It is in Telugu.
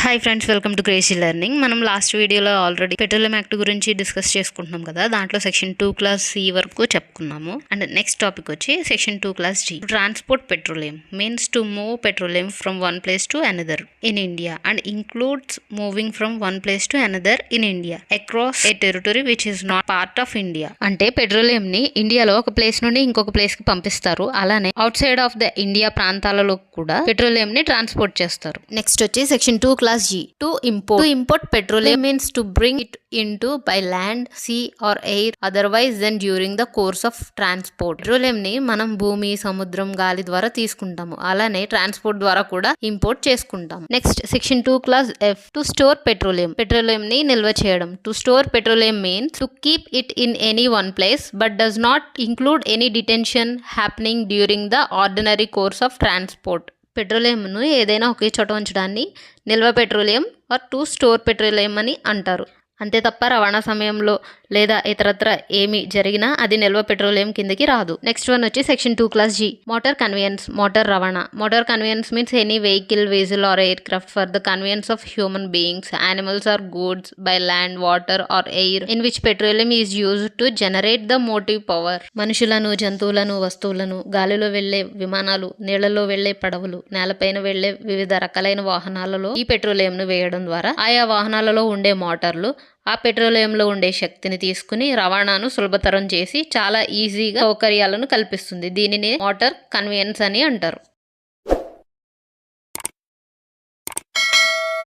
Hi friends, welcome to crazy learning. మనం లాస్ట్ వీడియోలో ఆల్రెడీ పెట్రోలియం యాక్ట్ గురించి డిస్కస్ చేసుకుంటున్నాం కదా. దాంట్లో సెక్షన్ 2 క్లాస్ సి వరకు చెప్పుకున్నాము. అండ్ నెక్స్ట్ టాపిక్ వచ్చి section 2 class G. Transport petroleum means to move petroleum from one place to another in India and includes moving from one place to another in India across a territory which is not part of India. అంటే పెట్రోలియం ని ఇండియాలో ఒక ప్లేస్ నుండి ఇంకొక ప్లేస్ కి పంపిస్తారు. అలానే out side of the India ప్రాంతాలలో కూడా పెట్రోలియం ని ట్రాన్స్పోర్ట్ చేస్తారు. నెక్స్ట్ వచ్చి section 2 class G. To import petroleum means to bring it into by land, sea or air otherwise than during the course of transport. Petroleum ని మనం భూమి, సముద్రం, గాలి ద్వారా తీసుకుంటాము. అలానే ట్రాన్స్పోర్ట్ ద్వారా కూడా ఇంపోర్ట్ చేసుకుంటాం. Next section 2 class F. To store petroleum. Petroleum ని నిల్వ చేయడం. To store petroleum means to keep it in any one place but does not include any detention happening during the ordinary course of transport. పెట్రోలియంను ఏదైనా ఒకే చోట ఉంచడాన్ని నిల్వ petroleum or to store petroleum అని అంటారు. అంతే తప్ప రవాణా సమయంలో లేదా ఇతరత్ర ఏమి జరిగినా అది నిల్వ పెట్రోలియం కిందకి రాదు. నెక్స్ట్ వన్ వచ్చి section 2 class G. Motor conveyance. Motor రవాణా. Motor conveyance means any vehicle, vessel or aircraft for the conveyance of human beings, animals or goods by land, water or air in which petroleum is used to generate the motive power. మనుషులను, జంతువులను, వస్తువులను, గాలిలో వెళ్లే విమానాలు, నీళ్లలో వెళ్లే పడవలు, నేలపైన వెళ్లే వివిధ రకాలైన వాహనాలలో ఈ పెట్రోలియంను వేయడం ద్వారా ఆయా వాహనాలలో ఉండే మోటార్లు ఆ పెట్రోలియంలో ఉండే శక్తిని తీసుకుని రవాణాను సులభతరం చేసి చాలా ఈజీగా సౌకర్యాలను కల్పిస్తుంది. దీనిని మోటార్ కన్వీయన్స్ అని అంటారు.